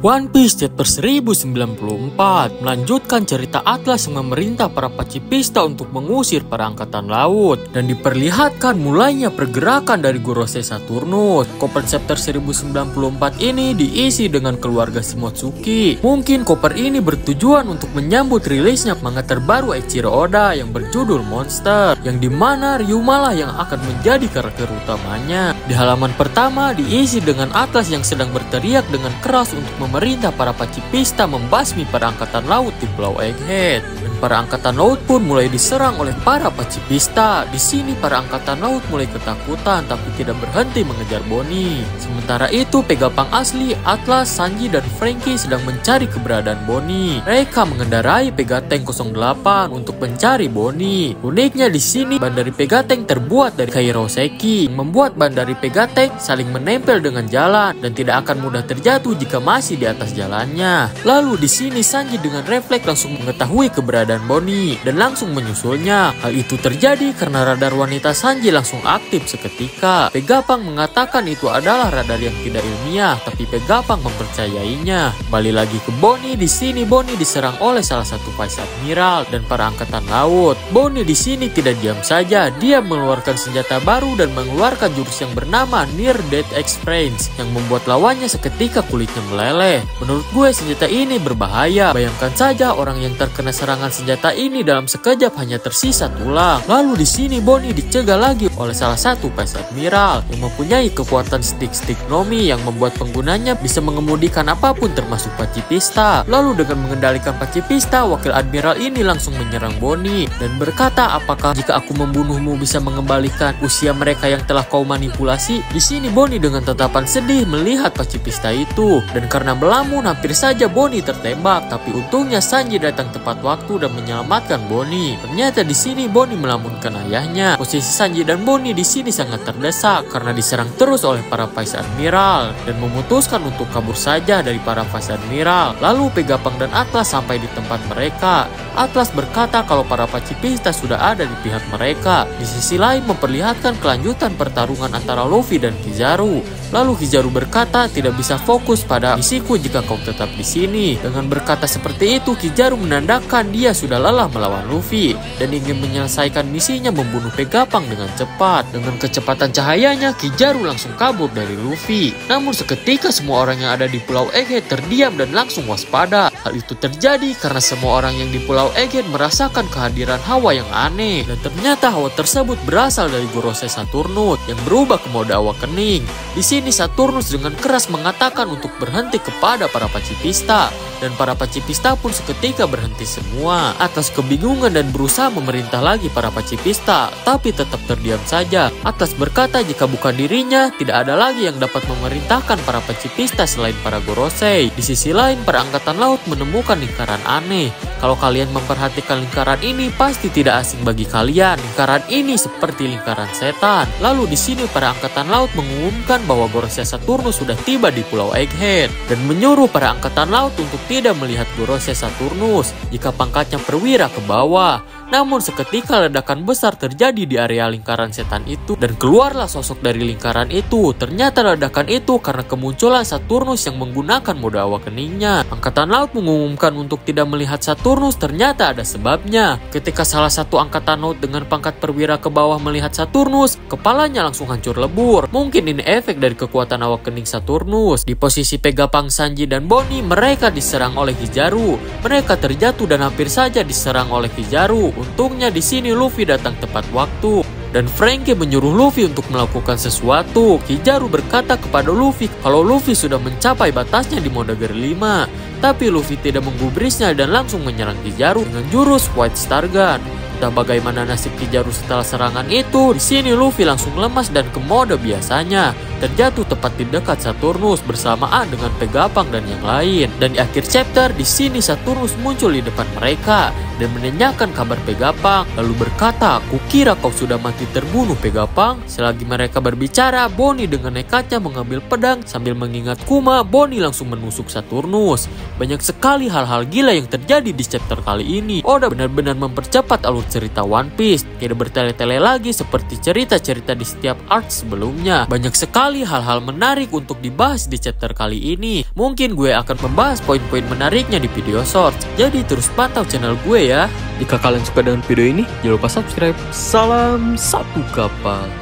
One Piece chapter 1094 melanjutkan cerita Atlas yang memerintah para pacifista untuk mengusir para angkatan laut dan diperlihatkan mulainya pergerakan dari Gorosei Saturnus. Koper chapter 1094 ini diisi dengan keluarga Shimotsuki. Mungkin koper ini bertujuan untuk menyambut rilisnya manga terbaru Eiichiro Oda yang berjudul Monster, yang dimana Ryuma lah yang akan menjadi karakter utamanya. Di halaman pertama diisi dengan Atlas yang sedang berteriak dengan keras untuk memerintah para pacifista membasmi para angkatan laut di Pulau Egghead. Dan para angkatan laut pun mulai diserang oleh para pacifista. Di sini para angkatan laut mulai ketakutan tapi tidak berhenti mengejar Bonnie. Sementara itu Vegapunk asli, Atlas, Sanji dan Franky sedang mencari keberadaan Bonnie. Mereka mengendarai Vegatank 08 untuk mencari Bonnie. Uniknya di sini ban dari Vegatank terbuat dari kairoseki, membuat ban dari Vegatank saling menempel dengan jalan dan tidak akan mudah terjatuh jika masih di atas jalannya. Lalu di sini Sanji dengan refleks langsung mengetahui keberadaan Bonnie dan langsung menyusulnya. Hal itu terjadi karena radar wanita Sanji langsung aktif seketika. Vegapunk mengatakan itu adalah radar yang tidak ilmiah, tapi Vegapunk mempercayainya. Balik lagi ke Bonnie, di sini Bonnie diserang oleh salah satu Vice Admiral dan para angkatan laut. Bonnie di sini tidak diam saja, dia mengeluarkan senjata baru dan mengeluarkan jurus yang bernama Near Death Experience yang membuat lawannya seketika kulitnya meleleh. Menurut gue senjata ini berbahaya. Bayangkan saja orang yang terkena serangan senjata ini dalam sekejap hanya tersisa tulang. Lalu di sini Bonnie dicegah lagi oleh salah satu Vice Admiral yang mempunyai kekuatan stick Nomi yang membuat penggunanya bisa mengemudikan apapun termasuk pacifista. Lalu dengan mengendalikan pacifista, Wakil Admiral ini langsung menyerang Bonnie dan berkata, apakah jika aku membunuhmu bisa mengembalikan usia mereka yang telah kau manipulasi? Di sini Bonnie dengan tatapan sedih melihat pacifista itu dan karena melamun hampir saja Bonnie tertembak, tapi untungnya Sanji datang tepat waktu dan menyelamatkan Bonnie. Ternyata di sini Bonnie melamunkan ayahnya. Posisi Sanji dan Bonnie di sini sangat terdesak karena diserang terus oleh para Vice Admiral dan memutuskan untuk kabur saja dari para Vice Admiral. Lalu Vegapunk dan Atlas sampai di tempat mereka. Atlas berkata kalau para pacifista sudah ada di pihak mereka. Di sisi lain memperlihatkan kelanjutan pertarungan antara Luffy dan Kizaru. Lalu Kizaru berkata tidak bisa fokus pada misiku jika kau tetap di sini. Dengan berkata seperti itu, Kizaru menandakan dia sudah lelah melawan Luffy dan ingin menyelesaikan misinya membunuh Vegapunk dengan cepat. Dengan kecepatan cahayanya, Kizaru langsung kabur dari Luffy. Namun seketika semua orang yang ada di Pulau Egghead terdiam dan langsung waspada. Hal itu terjadi karena semua orang yang di Pulau Egghead merasakan kehadiran hawa yang aneh dan ternyata hawa tersebut berasal dari Gorosei Saturnus yang berubah ke mode awakening. Di sini Saturnus dengan keras mengatakan untuk berhenti kepada para pacifista dan para pacifista pun seketika berhenti semua. Atlas kebingungan dan berusaha memerintah lagi para pacifista tapi tetap terdiam saja. Atlas berkata jika bukan dirinya tidak ada lagi yang dapat memerintahkan para pacifista selain para Gorosei. Di sisi lain para angkatan laut menemukan lingkaran aneh. Kalau kalian memperhatikan lingkaran ini pasti tidak asing bagi kalian. Lingkaran ini seperti lingkaran setan. Lalu di sini para angkatan laut mengumumkan bahwa Gorosei Saturnus sudah tiba di Pulau Egghead dan menyuruh para angkatan laut untuk tidak melihat Gorosei Saturnus jika pangkatnya perwira ke bawah. Namun seketika ledakan besar terjadi di area lingkaran setan itu dan keluarlah sosok dari lingkaran itu. Ternyata ledakan itu karena kemunculan Saturnus yang menggunakan mode awakeningnya. Angkatan laut mengumumkan untuk tidak melihat Saturnus, ternyata ada sebabnya. Ketika salah satu angkatan laut dengan pangkat perwira ke bawah melihat Saturnus, kepalanya langsung hancur lebur. Mungkin ini efek dari kekuatan awakening Saturnus. Di posisi Vegapunk, Sanji dan Bonnie, mereka diserang oleh Kizaru. Mereka terjatuh dan hampir saja diserang oleh Kizaru. Untungnya di sini Luffy datang tepat waktu dan Franky menyuruh Luffy untuk melakukan sesuatu. Kizaru berkata kepada Luffy kalau Luffy sudah mencapai batasnya di mode Gear 5, tapi Luffy tidak menggubrisnya dan langsung menyerang Kizaru dengan jurus White Star Gun. Entah bagaimana nasib Kizaru setelah serangan itu, di sini Luffy langsung lemas dan ke mode biasanya, terjatuh tepat di dekat Saturnus bersamaan dengan Vegapunk dan yang lain. Dan di akhir chapter, di sini Saturnus muncul di depan mereka dan menanyakan kabar Vegapunk, lalu berkata, "Kukira kau sudah mati terbunuh Vegapunk." Selagi mereka berbicara, Bonnie dengan nekatnya mengambil pedang sambil mengingat Kuma. Bonnie langsung menusuk Saturnus. Banyak sekali hal-hal gila yang terjadi di chapter kali ini. Oda benar-benar mempercepat alur cerita One Piece. Tidak bertele-tele lagi seperti cerita-cerita di setiap arc sebelumnya. Banyak sekali hal-hal menarik untuk dibahas di chapter kali ini. Mungkin gue akan membahas poin-poin menariknya di video short. Jadi terus pantau channel gue ya. Jika kalian suka dengan video ini, jangan lupa subscribe. Salam satu kapal.